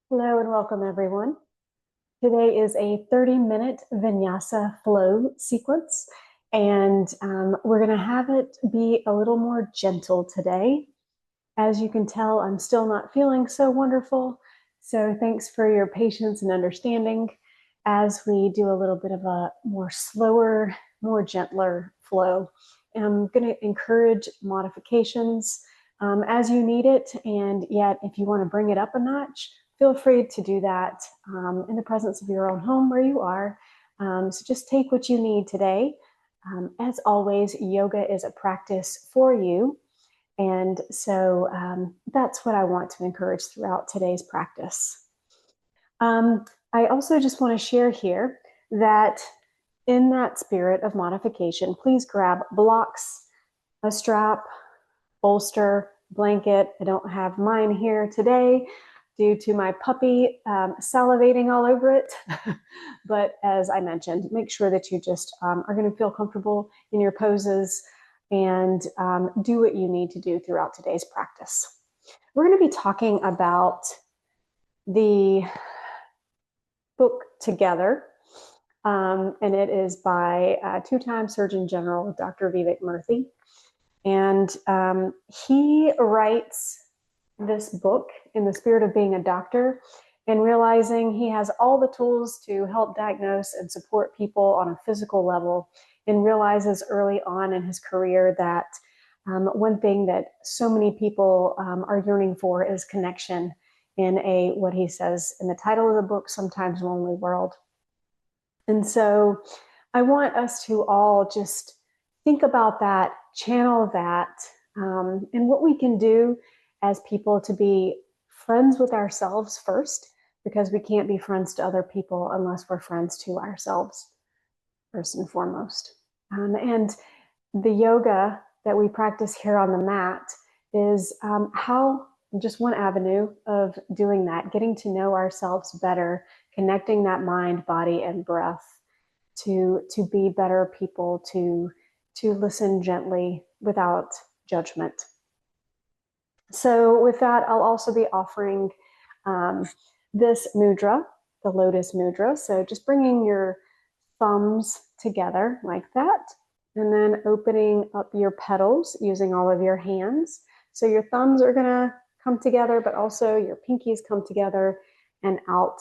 Hello and welcome everyone. Today is a 30-minute Vinyasa flow sequence, and we're going to have it be a little more gentle today. As you can tell, I'm still not feeling so wonderful, so thanks for your patience and understanding as we do a little bit of a more slower, more gentler flow. And I'm going to encourage modifications as you need it, and yet if you want to bring it up a notch, feel free to do that in the presence of your own home where you are. So just take what you need today. As always, yoga is a practice for you. And so that's what I want to encourage throughout today's practice. I also just want to share here that in that spirit of modification, please grab blocks, a strap, bolster, blanket. I don't have mine here today due to my puppy salivating all over it. But as I mentioned, make sure that you just are going to feel comfortable in your poses and do what you need to do throughout today's practice. We're going to be talking about the book Together, and it is by two-time Surgeon General Dr. Vivek Murthy. And he writes this book in the spirit of being a doctor and realizing he has all the tools to help diagnose and support people on a physical level, and realizes early on in his career that one thing that so many people are yearning for is connection in a, what he says in the title of the book, sometimes lonely world. And so I want us to all just think about that, channel that, and what we can do as people to be friends with ourselves first, because we can't be friends to other people unless we're friends to ourselves first and foremost. And the yoga that we practice here on the mat is how just one avenue of doing that, getting to know ourselves better, connecting that mind, body, and breath to be better people, to listen gently without judgment. So with that, I'll also be offering this mudra, the Lotus mudra. So just bringing your thumbs together like that, and then opening up your petals using all of your hands. So your thumbs are gonna come together, but also your pinkies come together, and out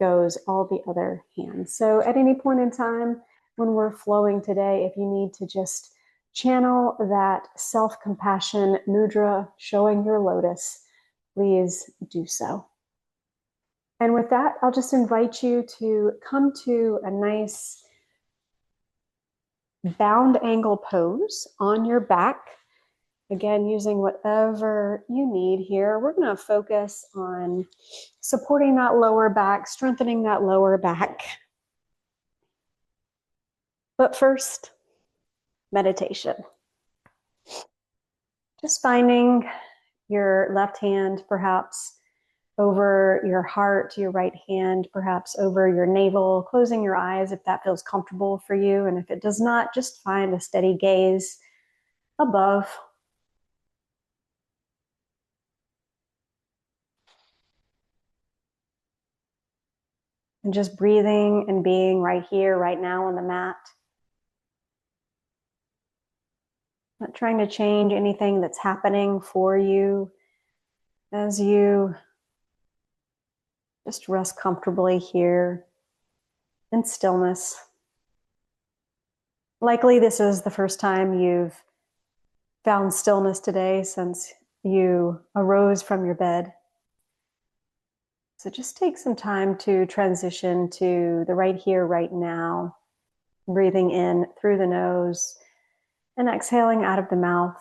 goes all the other hands. So at any point in time when we're flowing today, if you need to just channel that self-compassion mudra showing your lotus, please do so. And with that, I'll just invite you to come to a nice bound angle pose on your back. Again, using whatever you need here. We're going to focus on supporting that lower back, strengthening that lower back. But first, meditation. Just finding your left hand perhaps over your heart, your right hand perhaps over your navel, closing your eyes if that feels comfortable for you. And if it does not, just find a steady gaze above. And just breathing and being right here, right now on the mat. Not trying to change anything that's happening for you as you just rest comfortably here in stillness. Likely this is the first time you've found stillness today since you arose from your bed. So just take some time to transition to the right here, right now, breathing in through the nose and exhaling out of the mouth.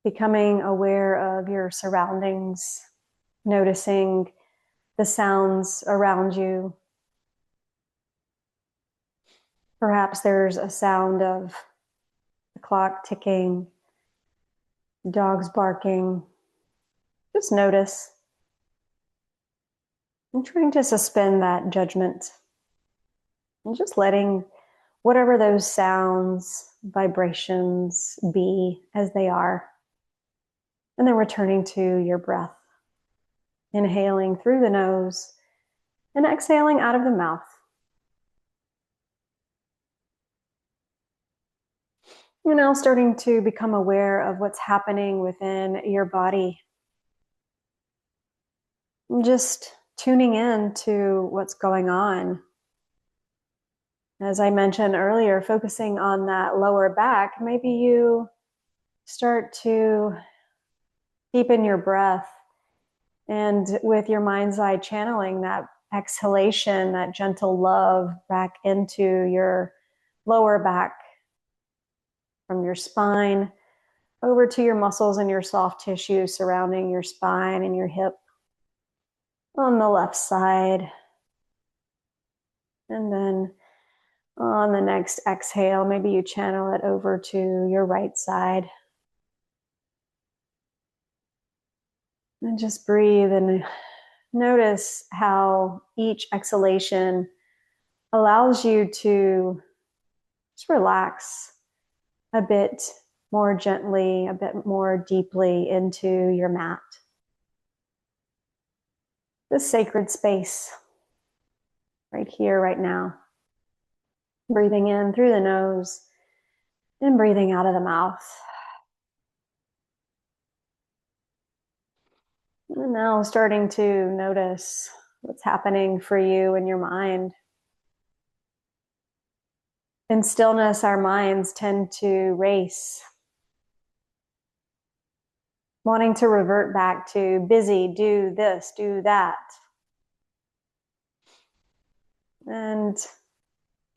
Becoming aware of your surroundings, noticing the sounds around you. Perhaps there's a sound of the clock ticking, dogs barking. Just notice. I'm trying to suspend that judgment And just letting whatever those sounds, vibrations be as they are. And then returning to your breath. Inhaling through the nose and exhaling out of the mouth. You're now starting to become aware of what's happening within your body. Just tuning in to what's going on. As I mentioned earlier, focusing on that lower back, maybe you start to deepen your breath and with your mind's eye channeling that exhalation, that gentle love back into your lower back, from your spine over to your muscles and your soft tissue surrounding your spine and your hip on the left side. And then on the next exhale, maybe you channel it over to your right side. And just breathe and notice how each exhalation allows you to just relax a bit more gently, a bit more deeply into your mat. This sacred space right here, right now. Breathing in through the nose and breathing out of the mouth. And now starting to notice what's happening for you in your mind. In stillness, our minds tend to race, wanting to revert back to busy, do this, do that. And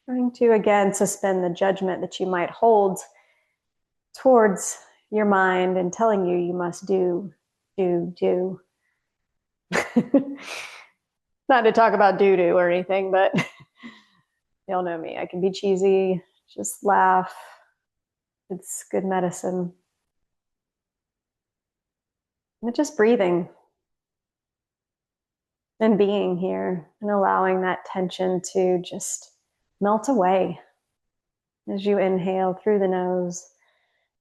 trying to, again, suspend the judgment that you might hold towards your mind and telling you you must do. Not to talk about doo-doo or anything, but y'all know me. I can be cheesy, just laugh. It's good medicine. And just breathing and being here and allowing that tension to just melt away as you inhale through the nose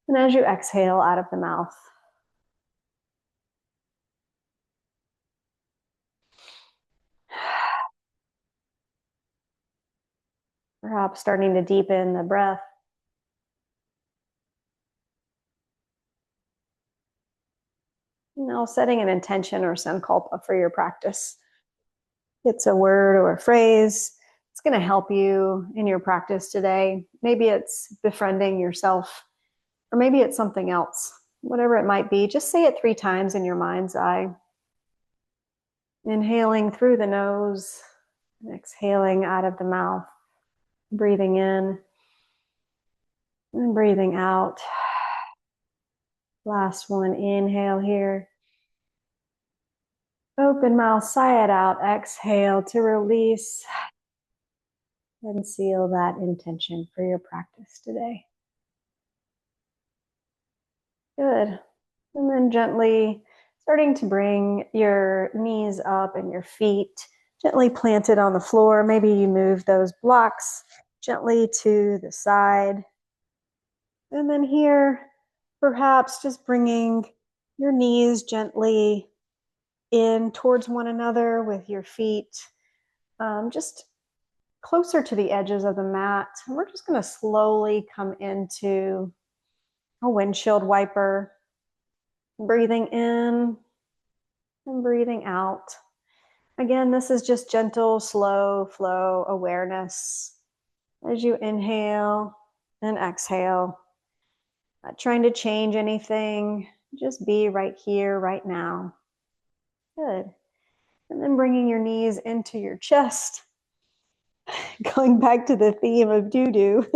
and as you exhale out of the mouth. Perhaps starting to deepen the breath. Now setting an intention or sankalpa for your practice. It's a word or a phrase. It's going to help you in your practice today. Maybe it's befriending yourself, or maybe it's something else. Whatever it might be, just say it 3 times in your mind's eye. Inhaling through the nose, and exhaling out of the mouth. Breathing in and breathing out. Last one, inhale here. Open mouth, sigh it out. Exhale to release and seal that intention for your practice today. Good. And then gently starting to bring your knees up and your feet gently planted on the floor. Maybe you move those blocks gently to the side. And then here, perhaps just bringing your knees gently in towards one another with your feet just closer to the edges of the mat. And we're just going to slowly come into a windshield wiper. Breathing in and breathing out. Again, this is just gentle, slow flow awareness as you inhale and exhale. Not trying to change anything, just be right here, right now. Good. And then bringing your knees into your chest. Going back to the theme of doo-doo.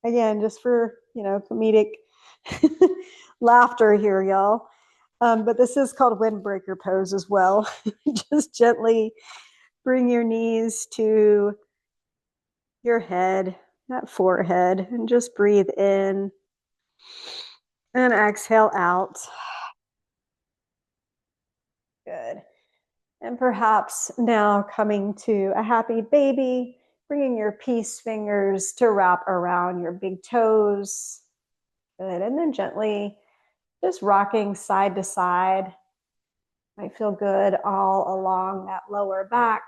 Again, just for, comedic laughter here, y'all. But this is called windbreaker pose as well. Just gently bring your knees to your head, that forehead, and just breathe in and exhale out. Good. And perhaps now coming to a happy baby, bringing your peace fingers to wrap around your big toes. Good. And then gently just rocking side to side. Might feel good all along that lower back.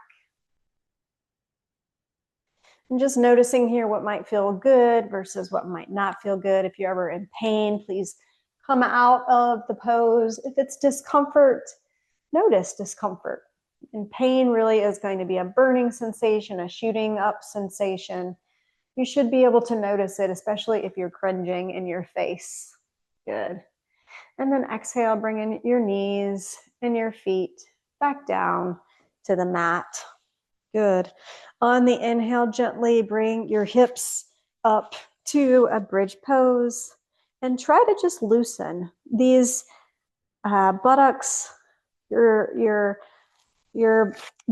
And just noticing here what might feel good versus what might not feel good. If you're ever in pain, please come out of the pose. If it's discomfort, notice discomfort. And pain really is going to be a burning sensation, a shooting up sensation. You should be able to notice it, especially if you're cringing in your face. Good. And then exhale, bring in your knees and your feet back down to the mat. Good. On the inhale, gently bring your hips up to a bridge pose and try to just loosen these buttocks. Your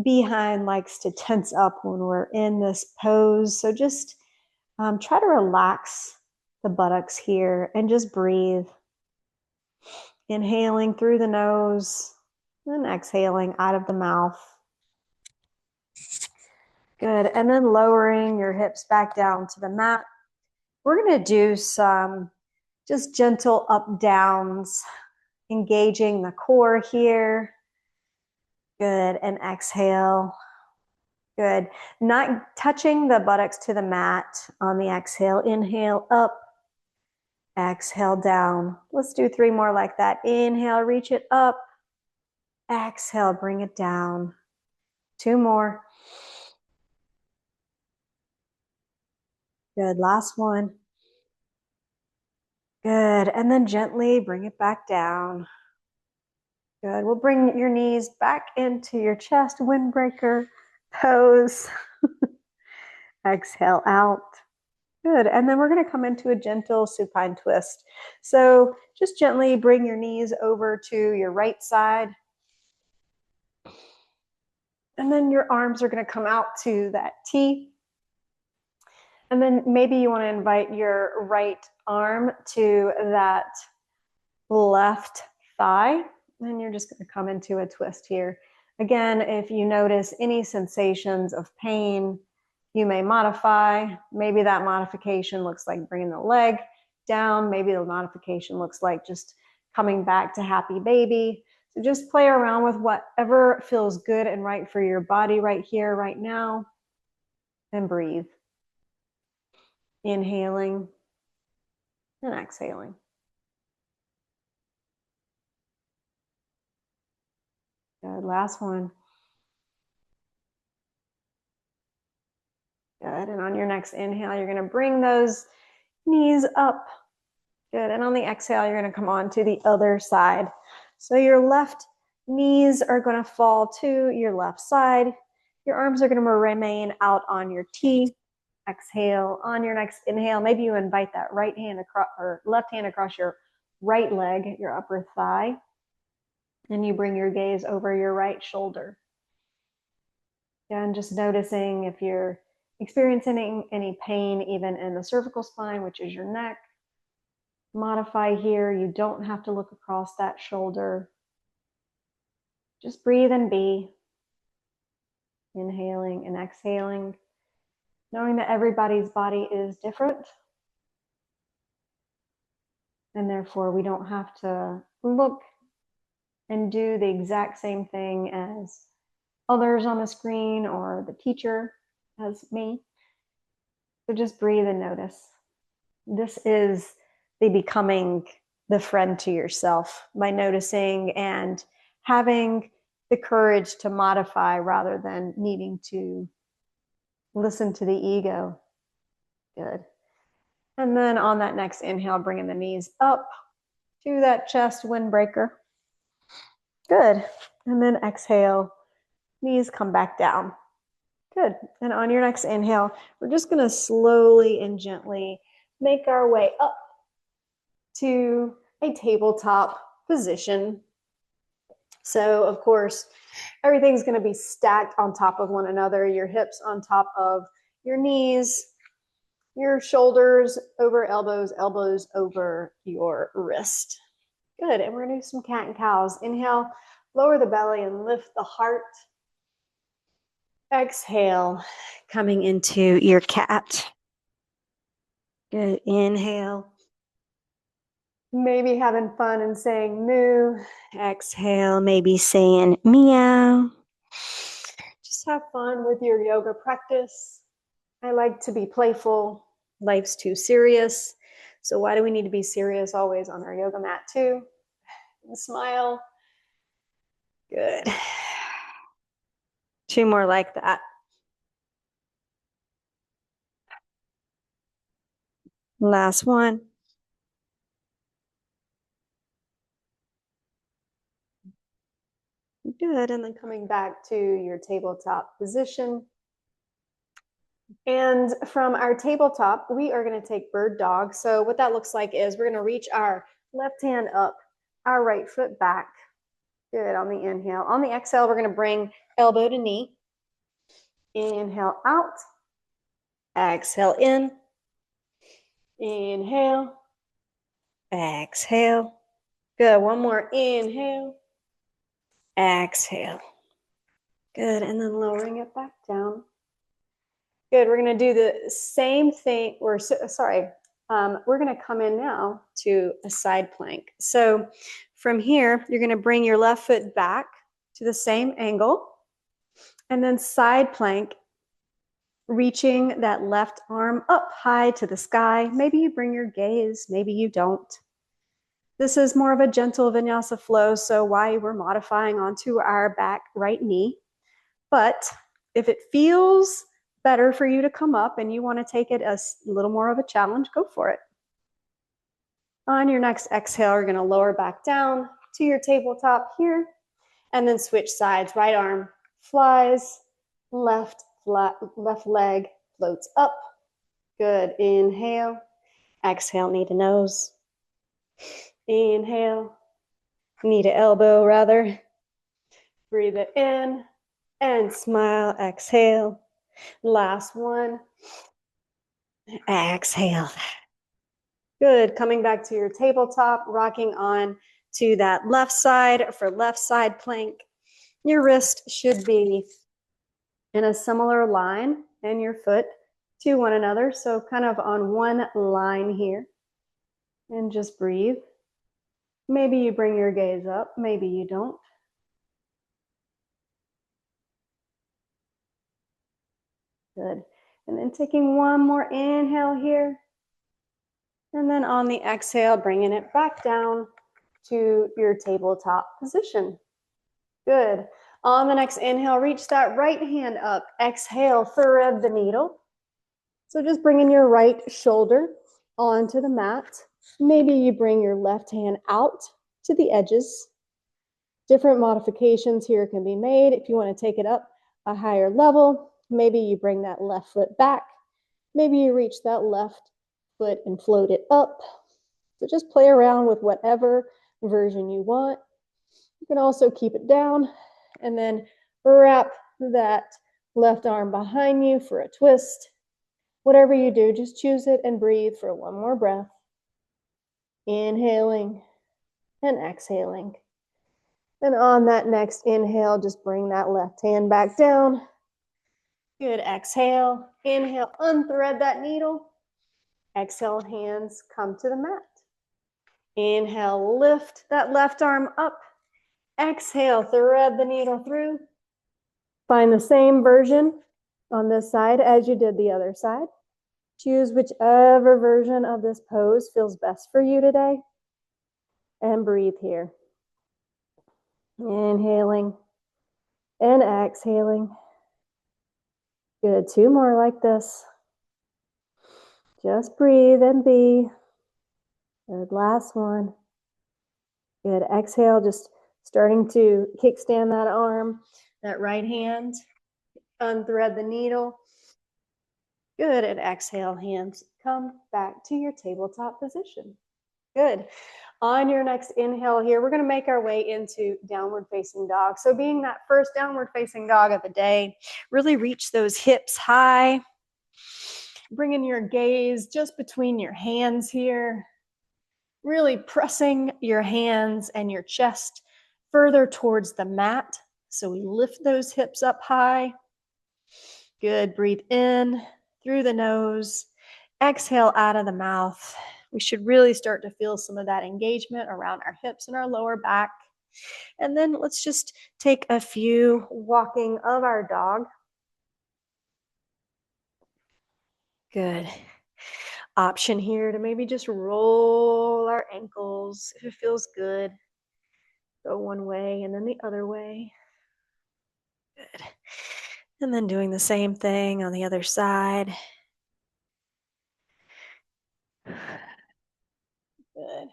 behind likes to tense up when we're in this pose. So just try to relax the buttocks here and just breathe. Inhaling through the nose and exhaling out of the mouth. Good. And then lowering your hips back down to the mat. We're going to do some just gentle up downs, engaging the core here. Good. And exhale. Good. Not touching the buttocks to the mat on the exhale. Inhale up. Exhale down. Let's do 3 more like that. Inhale, reach it up. Exhale, bring it down. 2 more. Good. Last one. Good. And then gently bring it back down. Good. We'll bring your knees back into your chest, windbreaker pose. Exhale out. Good. And then we're going to come into a gentle supine twist. So just gently bring your knees over to your right side. And then your arms are going to come out to that T. And then maybe you want to invite your right arm to that left thigh. And you're just going to come into a twist here. Again, if you notice any sensations of pain, you may modify. Maybe that modification looks like bringing the leg down. Maybe the modification looks like just coming back to happy baby. So just play around with whatever feels good and right for your body right here, right now. And breathe. Inhaling and exhaling. Good. Last one. Good. And on your next inhale, you're going to bring those knees up. Good. And on the exhale, you're going to come on to the other side. So your left knees are going to fall to your left side. Your arms are going to remain out on your T. Exhale. On your next inhale, maybe you invite that right hand across or left hand across your right leg, your upper thigh. And you bring your gaze over your right shoulder. And just noticing if you're experiencing any pain, even in the cervical spine, which is your neck. Modify here. You don't have to look across that shoulder. Just breathe and be. Inhaling and exhaling. Knowing that everybody's body is different. And therefore, we don't have to look and do the exact same thing as others on the screen or the teacher as me. So just breathe and notice. This is the becoming the friend to yourself by noticing and having the courage to modify rather than needing to listen to the ego. Good. And then on that next inhale, bringing the knees up to that chest windbreaker. Good. And then exhale, knees come back down. Good. And on your next inhale, we're just going to slowly and gently make our way up to a tabletop position. So, of course, everything's going to be stacked on top of one another. Your hips on top of your knees, your shoulders over elbows, elbows over your wrist. Good. And we're going to do some cat and cows. Inhale, lower the belly and lift the heart. Exhale, coming into your cat. Good, inhale. Maybe having fun and saying moo. Exhale, maybe saying meow. Just have fun with your yoga practice. I like to be playful. Life's too serious. So why do we need to be serious always on our yoga mat too? And smile. Good. 2 more like that. Last one. Good, and then coming back to your tabletop position. And from our tabletop, we are going to take bird dog. So what that looks like is we're going to reach our left hand up, our right foot back. Good, on the inhale. On the exhale, we're going to bring elbow to knee. Inhale out. Exhale in. Inhale. Exhale. Good, one more. Inhale. Exhale. Good, and then lowering it back down. Good, we're going to do the same thing, we're going to come in now to a side plank. So from here, you're going to bring your left foot back to the same angle, and then side plank, reaching that left arm up high to the sky. Maybe you bring your gaze, maybe you don't. This is more of a gentle vinyasa flow, so why we're modifying onto our back right knee. But if it feels better for you to come up and you want to take it as a little more of a challenge, go for it. On your next exhale, you're going to lower back down to your tabletop here, and then switch sides. Right arm flies, left leg floats up. Good, inhale. Exhale, knee to nose. Inhale, knee to elbow rather. Breathe it in and smile, exhale. Last one. Exhale. Good, coming back to your tabletop, rocking on to that left side for left side plank. Your wrist should be in a similar line and your foot to one another. So kind of on one line here. And just breathe. Maybe you bring your gaze up, maybe you don't. Good. And then taking one more inhale here. And then on the exhale, bringing it back down to your tabletop position. Good. On the next inhale, reach that right hand up. Exhale, thread the needle. So just bringing your right shoulder onto the mat. Maybe you bring your left hand out to the edges. Different modifications here can be made. If you want to take it up a higher level, maybe you bring that left foot back. Maybe you reach that left foot and float it up. So just play around with whatever version you want. You can also keep it down and then wrap that left arm behind you for a twist. Whatever you do, just choose it and breathe for one more breath. Inhaling and exhaling. And on that next inhale, just bring that left hand back down. Good, exhale. Inhale, unthread that needle. Exhale, hands come to the mat. Inhale, lift that left arm up. Exhale, thread the needle through. Find the same version on this side as you did the other side. Choose whichever version of this pose feels best for you today. And breathe here. Inhaling and exhaling. Good, 2 more like this. Just breathe and be. Good, last one. Good, exhale, just starting to kickstand that arm, that right hand. Unthread the needle. Good, and exhale, hands come back to your tabletop position. Good. On your next inhale here, we're going to make our way into downward facing dog. So being that first downward facing dog of the day, really reach those hips high. Bringing your gaze just between your hands here. Really pressing your hands and your chest further towards the mat. So we lift those hips up high. Good. Breathe in through the nose. Exhale out of the mouth. We should really start to feel some of that engagement around our hips and our lower back. And then let's just take a few walking of our dog. Good. Option here to maybe just roll our ankles if it feels good. Go one way and then the other way. Good. And then doing the same thing on the other side. Good.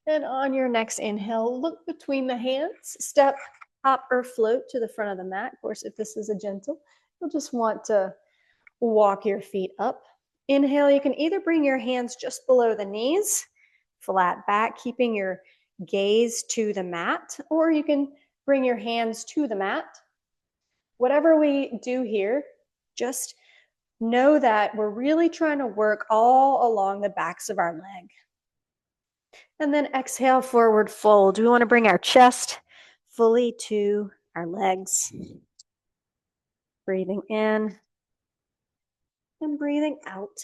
And on your next inhale, look between the hands, step, hop, or float to the front of the mat. Of course, if this is a gentle, you'll just want to walk your feet up. Inhale, you can either bring your hands just below the knees, flat back, keeping your gaze to the mat, or you can bring your hands to the mat. Whatever we do here, just know that we're really trying to work all along the backs of our leg. And then exhale, forward fold. We want to bring our chest fully to our legs. Breathing in and breathing out.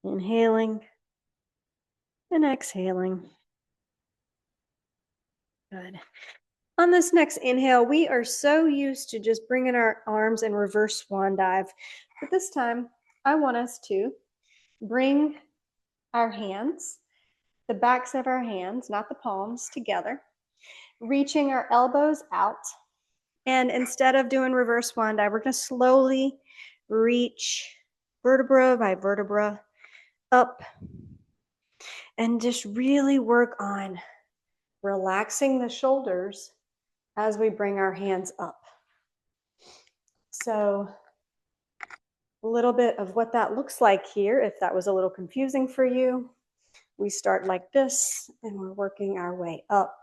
Inhaling and exhaling. Good. On this next inhale, we are so used to just bringing our arms in reverse swan dive. But this time, I want us to bring our hands, the backs of our hands, not the palms, together, reaching our elbows out. And instead of doing reverse swan dive, we're going to slowly reach vertebra by vertebra up and just really work on relaxing the shoulders as we bring our hands up. So a little bit of what that looks like here, if that was a little confusing for you. We start like this and we're working our way up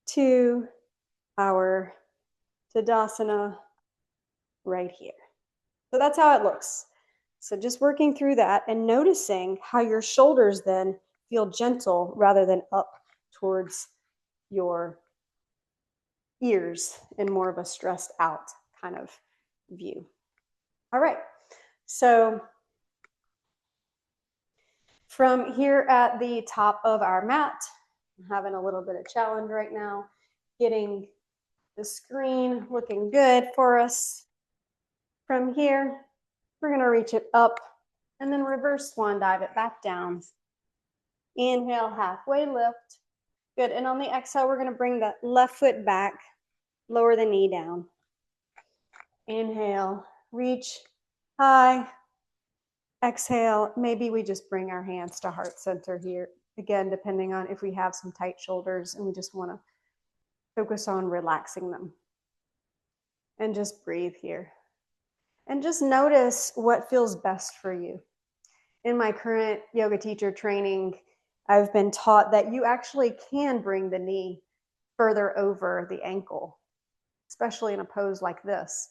to our Tadasana right here. So that's how it looks. So just working through that and noticing how your shoulders then feel gentle rather than up towards your ears in more of a stressed out kind of view. All right, so from here at the top of our mat, I'm having a little bit of challenge right now, getting the screen looking good for us. From here, we're gonna reach it up and then reverse swan dive it back down. Inhale, halfway lift. Good, and on the exhale, we're gonna bring the left foot back, lower the knee down. Inhale, reach high. Exhale, maybe we just bring our hands to heart center here. Again, depending on if we have some tight shoulders and we just wanna focus on relaxing them. And just breathe here. And just notice what feels best for you. In my current yoga teacher training, I've been taught that you actually can bring the knee further over the ankle, especially in a pose like this.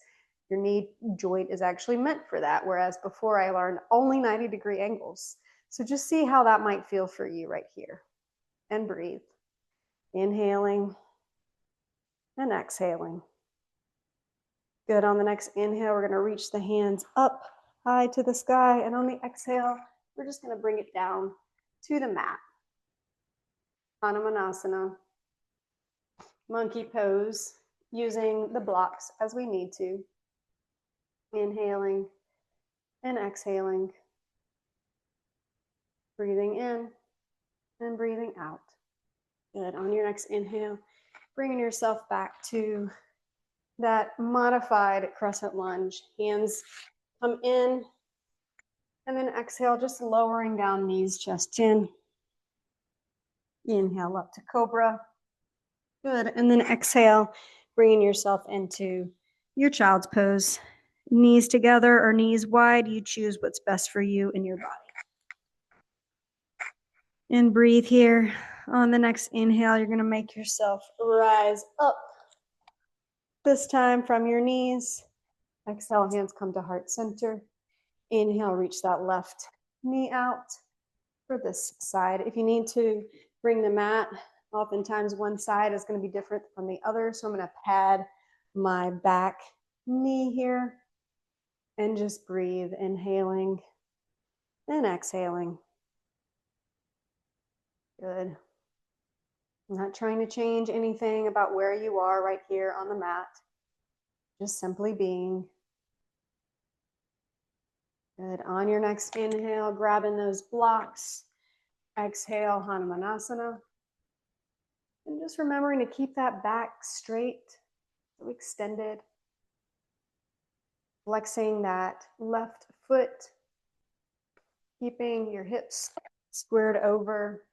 Your knee joint is actually meant for that, whereas before I learned only 90-degree angles. So just see how that might feel for you right here. And breathe. Inhaling and exhaling. Good. On the next inhale, we're going to reach the hands up high to the sky. And on the exhale, we're just going to bring it down to the mat. Hanumanasana. Monkey pose, using the blocks as we need to. Inhaling and exhaling. Breathing in and breathing out. Good. On your next inhale, bringing yourself back to that modified crescent lunge. Hands come in and then exhale, just lowering down, knees, chest, chin. Inhale up to cobra. Good. And then exhale, bringing yourself into your child's pose. Knees together or knees wide. You choose what's best for you and your body. And breathe here. On the next inhale, you're going to make yourself rise up. This time from your knees. Exhale, hands come to heart center. Inhale, reach that left knee out for this side. If you need to bring the mat, oftentimes one side is going to be different from the other. So I'm going to pad my back knee here. And just breathe, inhaling and exhaling. Good. I'm not trying to change anything about where you are right here on the mat. Just simply being. Good. On your next inhale, grabbing those blocks. Exhale, Hanumanasana. And just remembering to keep that back straight, so extended. Flexing that left foot. Keeping your hips squared over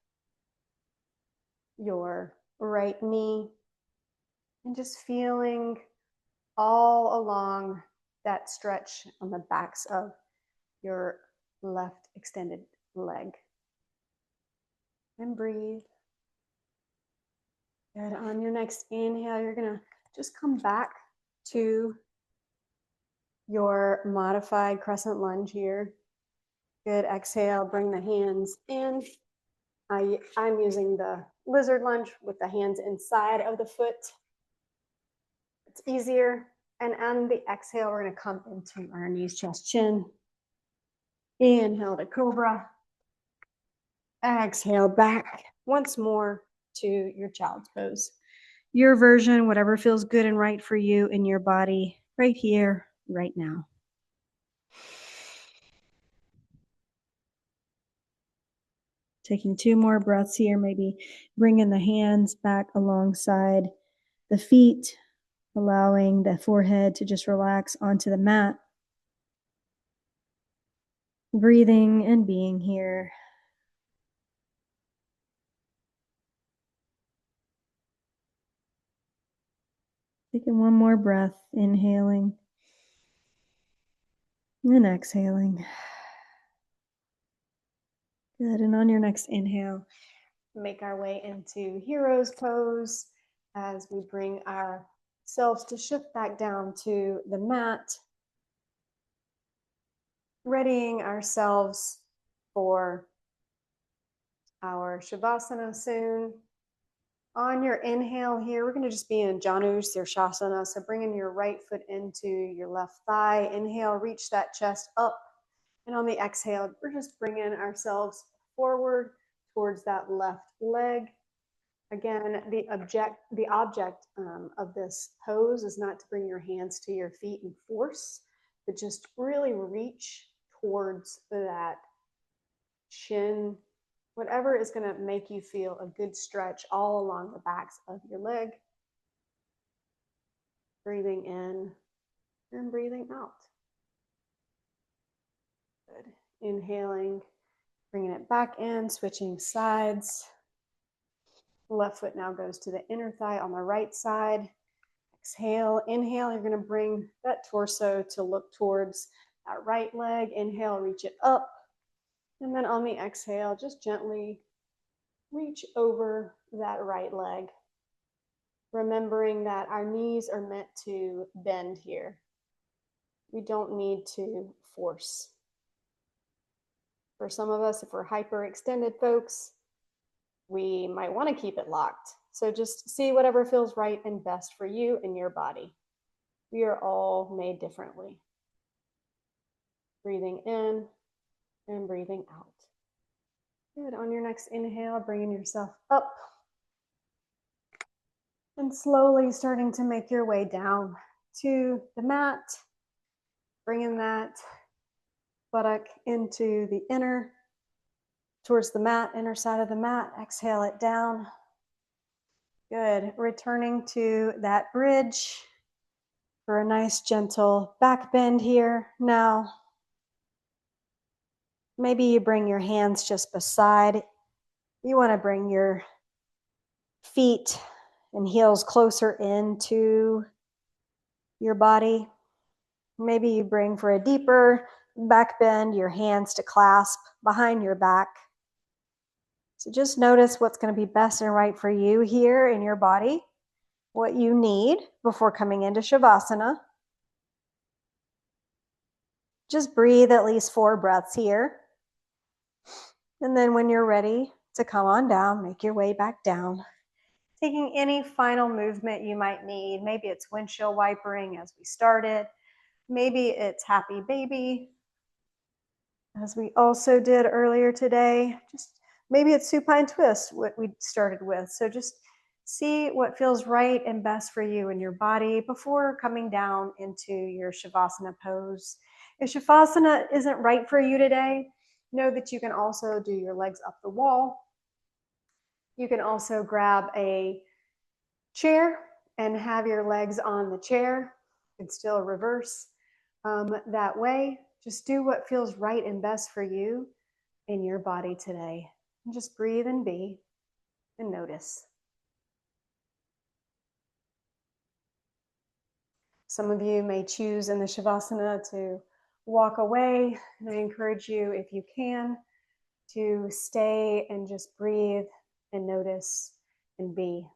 your right knee. And just feeling all along that stretch on the backs of your left extended leg. And breathe. Good. On your next inhale, you're going to just come back to your modified crescent lunge here. Good. Exhale, bring the hands in. I'm using the lizard lunge with the hands inside of the foot. It's easier. And on the exhale, we're going to come into our knees, chest, chin. Inhale to cobra. Exhale back once more to your child's pose. Your version, whatever feels good and right for you in your body, right here, right now. Taking 2 more breaths here, maybe bringing the hands back alongside the feet, allowing the forehead to just relax onto the mat. Breathing and being here. Taking 1 more breath, inhaling and exhaling. Good, and on your next inhale, make our way into hero's pose as we bring ourselves to shift back down to the mat, readying ourselves for our Shavasana soon. On your inhale here, we're going to just be in Janu Sirsasana. So bringing your right foot into your left thigh. Inhale, reach that chest up. And on the exhale, we're just bringing ourselves forward towards that left leg. Again, the object of this pose is not to bring your hands to your feet and force, but just really reach towards that shin, whatever is going to make you feel a good stretch all along the backs of your leg. Breathing in and breathing out. Good. Inhaling, bringing it back in, switching sides. The left foot now goes to the inner thigh on the right side. Exhale, inhale, you're going to bring that torso to look towards that right leg. Inhale, reach it up. And then on the exhale, just gently reach over that right leg. Remembering that our knees are meant to bend here. We don't need to force. For some of us, if we're hyperextended folks, we might want to keep it locked. So just see whatever feels right and best for you and your body. We are all made differently. Breathing in and breathing out. Good. On your next inhale, bringing yourself up. And slowly starting to make your way down to the mat. Bringing that buttock into the inner, towards the mat, inner side of the mat. Exhale it down. Good. Returning to that bridge for a nice gentle back bend here. Now, maybe you bring your hands just beside. You want to bring your feet and heels closer into your body. Maybe you bring, for a deeper back bend, your hands to clasp behind your back. So just notice what's going to be best and right for you here in your body, what you need before coming into Shavasana. Just breathe at least 4 breaths here. And then when you're ready to come on down, make your way back down. Taking any final movement you might need. Maybe it's windshield wipering as we started. Maybe it's happy baby, as we also did earlier today. Just maybe it's supine twist, what we started with. So just see what feels right and best for you in your body before coming down into your Shavasana pose. If Shavasana isn't right for you today, know that you can also do your legs up the wall. You can also grab a chair and have your legs on the chair. You can still reverse that way. Just do what feels right and best for you in your body today. And just breathe and be and notice. Some of you may choose in the Shavasana to walk away, and I encourage you, if you can, to stay and just breathe and notice and be.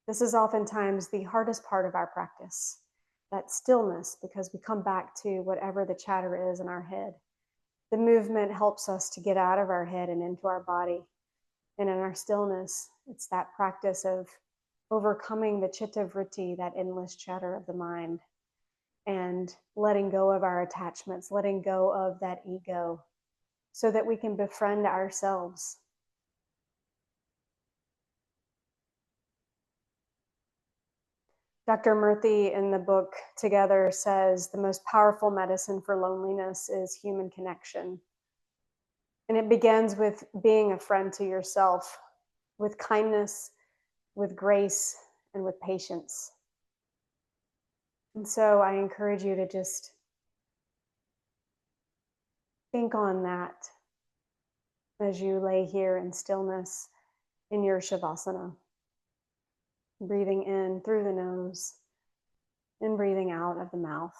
This is oftentimes the hardest part of our practice, that stillness, because we come back to whatever the chatter is in our head. The movement helps us to get out of our head and into our body. And in our stillness, it's that practice of overcoming the chitta vritti, that endless chatter of the mind, and letting go of our attachments, letting go of that ego, so that we can befriend ourselves. Dr. Murthy in the book Together says the most powerful medicine for loneliness is human connection. And it begins with being a friend to yourself, with kindness, with grace, and with patience. And so I encourage you to just think on that as you lay here in stillness in your Shavasana. Breathing in through the nose and breathing out of the mouth.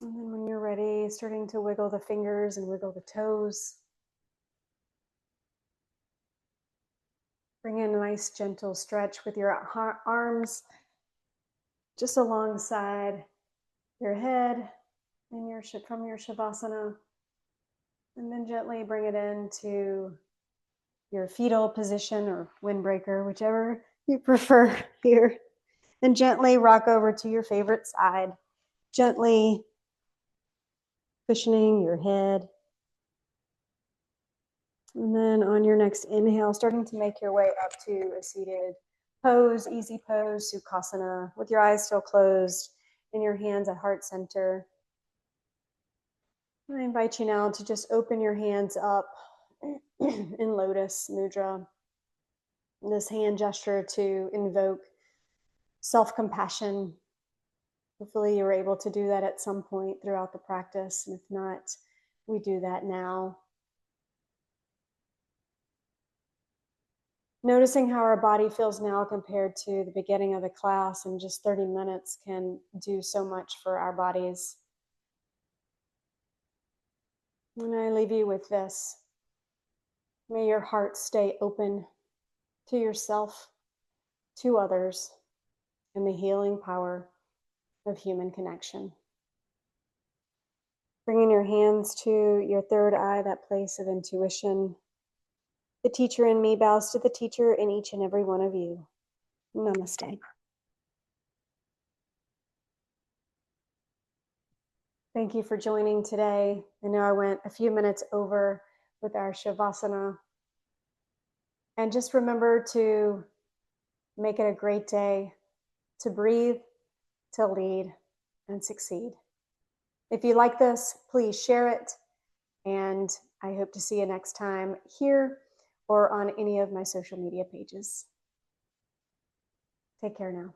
And then when you're ready, starting to wiggle the fingers and wiggle the toes. Bring in a nice gentle stretch with your arms just alongside your head and from your Shavasana. And then gently bring it into your fetal position or windbreaker, whichever you prefer here. And gently rock over to your favorite side. Gently cushioning your head. And then on your next inhale, starting to make your way up to a seated pose, easy pose, Sukhasana, with your eyes still closed and your hands at heart center. I invite you now to just open your hands up in Lotus Mudra. This hand gesture to invoke self-compassion. Hopefully you're able to do that at some point throughout the practice. And if not, we do that now. Noticing how our body feels now compared to the beginning of the class, and just 30 minutes can do so much for our bodies. And I leave you with this. May your heart stay open to yourself, to others, and the healing power of human connection. Bringing your hands to your third eye, that place of intuition. The teacher in me bows to the teacher in each and every one of you. Namaste. Thank you for joining today. I know I went a few minutes over with our Shavasana. And just remember to make it a great day, to breathe, to lead, and succeed. If you like this, please share it. And I hope to see you next time here or on any of my social media pages. Take care now.